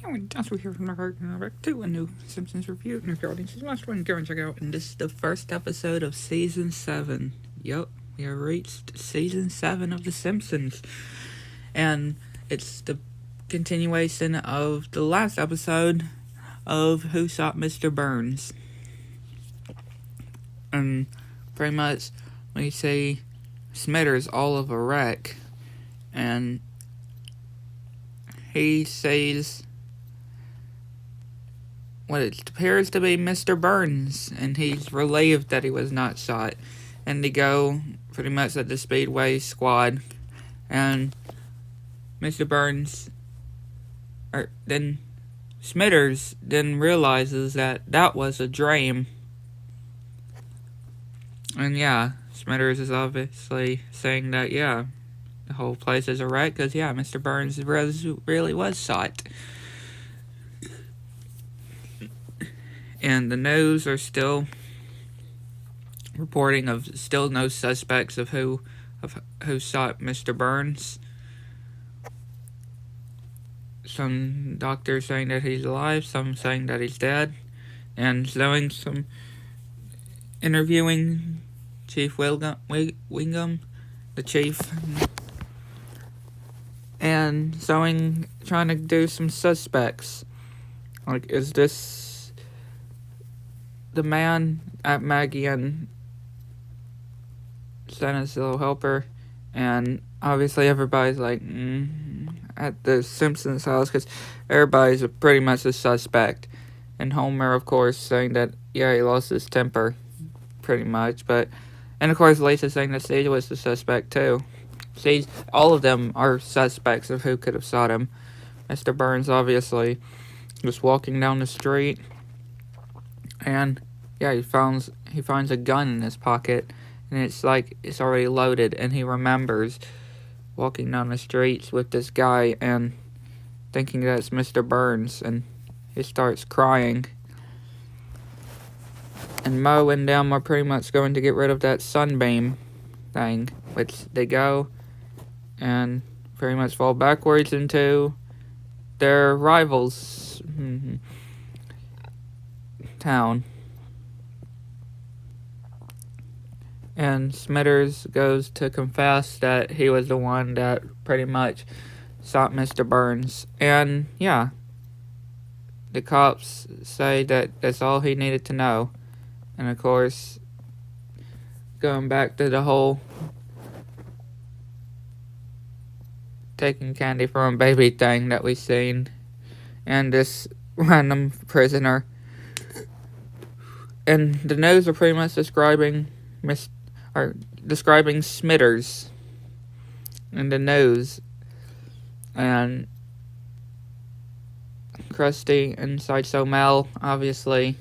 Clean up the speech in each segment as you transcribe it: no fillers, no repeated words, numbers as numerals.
and that's what we hear from the heart and back to a new Simpsons review. And if your audience is must one, go and check it out. And this is the first episode of season 7. Yup, we have reached season 7 of The Simpsons. And it's the continuation of the last episode of Who Shot Mr. Burns. And pretty much we see Smithers all of a wreck, and he sees what it appears to be Mr. Burns, and he's relieved that he was not shot. And they go pretty much at the Speedway squad, and Mr. Burns, then Smithers then realizes that that was a dream. And yeah, Smithers is obviously saying that, yeah, the whole place is a wreck, because, yeah, Mr. Burns really was shot. And the news are still reporting of still no suspects of who shot Mr. Burns. Some doctors saying that he's alive, some saying that he's dead, and showing some interviewing Chief Wingham, the chief, and trying to do some suspects. Like, is this the man at Maggie and Santa's little helper? And obviously everybody's like, at the Simpsons house, because everybody's pretty much a suspect. And Homer, of course, saying that, yeah, he lost his temper, pretty much. And of course, Lisa's saying that Steve was the suspect, too. See, all of them are suspects of who could have shot him. Mr. Burns, obviously, was walking down the street, and yeah, he finds a gun in his pocket, and it's like it's already loaded, and he remembers walking down the streets with this guy and thinking that it's Mr. Burns, and he starts crying. And Moe and them are pretty much going to get rid of that sunbeam thing, which they go and pretty much fall backwards into their rivals' town. And Smithers goes to confess that he was the one that pretty much shot Mr. Burns. And yeah, the cops say that that's all he needed to know. And of course, going back to the whole taking candy from a baby thing that we've seen, and this random prisoner. And the news are pretty much describing Smithers in the news, and Krusty and Sideshow Mel, obviously,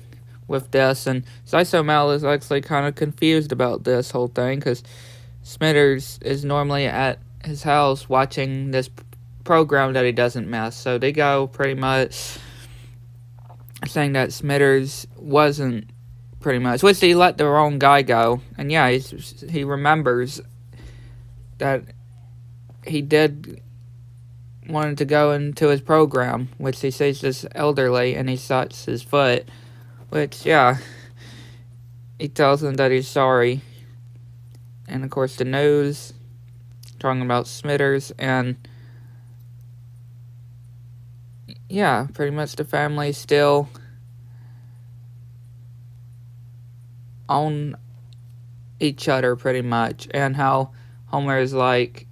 with this, and Sideshow Mel is actually kind of confused about this whole thing, because Smithers is normally at his house watching this program that he doesn't miss, so they go pretty much saying that Smithers wasn't pretty much, which he let the wrong guy go, and yeah, he remembers that he did wanted to go into his program, which he sees this elderly, and he shuts his foot. Which, yeah, he tells him that he's sorry. And, of course, the news, talking about Smithers, and, yeah, pretty much the family still own each other, pretty much. And how Homer is like,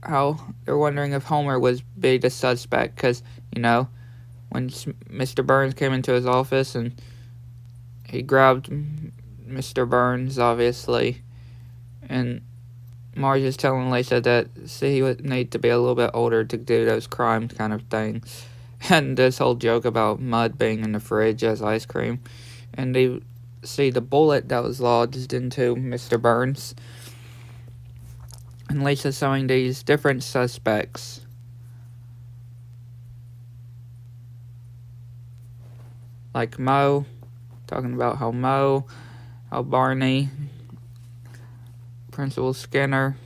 how they're wondering if Homer would be the suspect, because, you know, when Mr. Burns came into his office and he grabbed Mr. Burns, obviously, and Marge is telling Lisa that he would need to be a little bit older to do those crimes kind of things. And this whole joke about mud being in the fridge as ice cream. And they see the bullet that was lodged into Mr. Burns. And Lisa's showing these different suspects. Like Moe, talking about how Barney, Principal Skinner,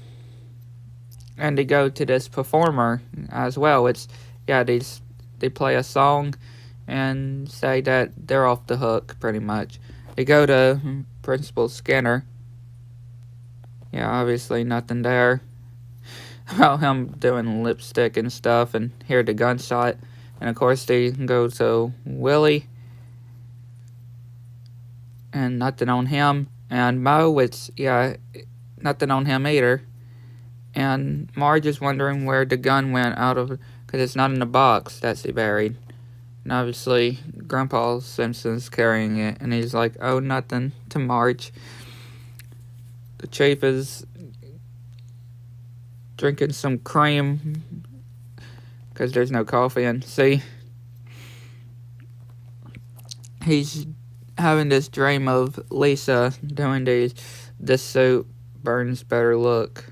and they go to this performer as well. yeah, they play a song and say that they're off the hook, pretty much. They go to Principal Skinner. Yeah, obviously nothing there about him doing lipstick and stuff, and hear the gunshot. And of course they go to Willie, and nothing on him. And Mo, it's, yeah, nothing on him either. And Marge is wondering where the gun went out of, because it's not in the box that she buried. And obviously, Grandpa Simpson's carrying it, and he's like, oh, nothing, to Marge. The chief is drinking some cream, because there's no coffee, and see, he's having this dream of Lisa doing this suit, Burns better look.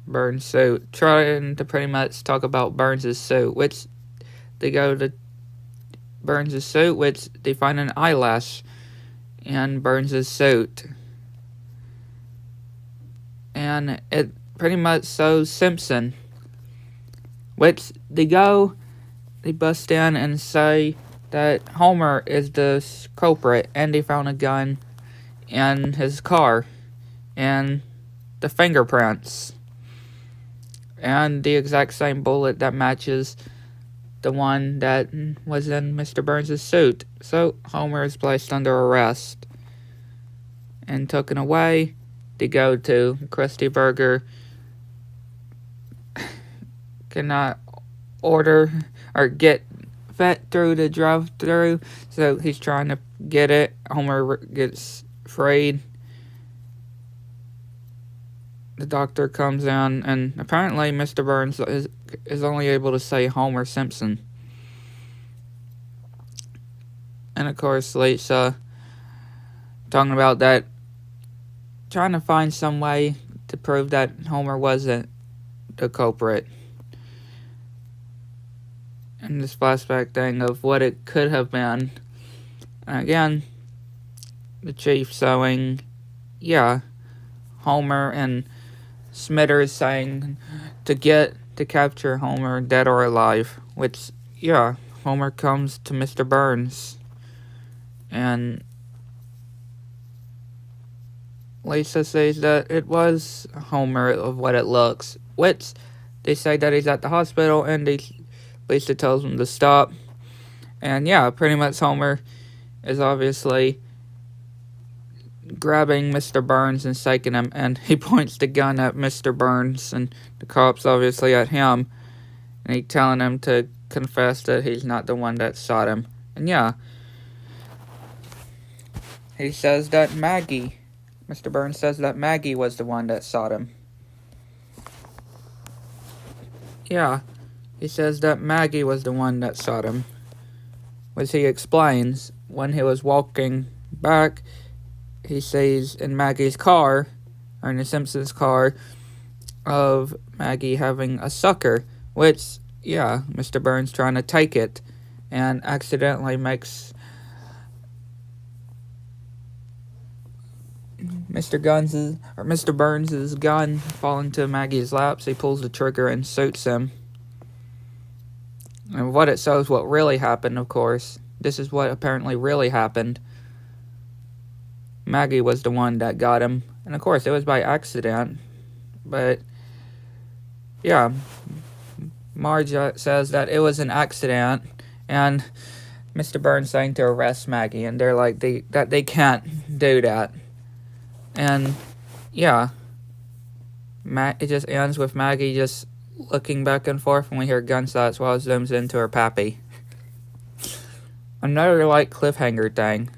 Burns' suit, trying to pretty much talk about Burns' suit, which they go to Burns' suit, which they find an eyelash in Burns' suit. And it pretty much shows Simpson, which they bust in and say that Homer is the culprit, and they found a gun in his car, and the fingerprints, and the exact same bullet that matches the one that was in Mr. Burns' suit. So Homer is placed under arrest and taken away. They go to Krusty Burger. Cannot order or get fed through the drive-thru, so he's trying to get it. Homer gets freed. The doctor comes in, and apparently Mr. Burns is only able to say Homer Simpson. And of course, Lisa talking about that, trying to find some way to prove that Homer wasn't the culprit. And this flashback thing of what it could have been. And again, the chief showing, yeah, Homer and Smithers saying to capture Homer, dead or alive. Which, yeah, Homer comes to Mr. Burns. And Lisa says that it was Homer of what it looks. Which, they say that he's at the hospital, and Lisa tells him to stop. And yeah, pretty much Homer is obviously grabbing Mr. Burns and shaking him, and he points the gun at Mr. Burns, and the cop's obviously at him, and he's telling him to confess that he's not the one that shot him. And yeah, he says that Mr. Burns says that Maggie was the one that shot him. Yeah, he says that Maggie was the one that shot him, which he explains when he was walking back. He sees in Maggie's car, or in the Simpsons' car, of Maggie having a sucker, which, yeah, Mr. Burns trying to take it, and accidentally makes Mr. Burns' gun fall into Maggie's lap, so he pulls the trigger and shoots him. And what it shows what really happened, of course. This is what apparently really happened. Maggie was the one that got him. And of course, it was by accident. But, yeah, Marge says that it was an accident. And Mr. Burns saying to arrest Maggie. And they're like, they can't do that. And, yeah, it just ends with Maggie just looking back and forth, and we hear gunshots while it zooms into her pappy. Another, cliffhanger thing.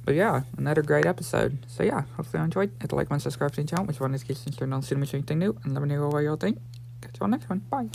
But yeah, another great episode. So yeah, hopefully you enjoyed. Hit the like button, subscribe to the channel, which one is keeps turned on to see anything new, and let me know what y'all think. Catch you on the next one. Bye.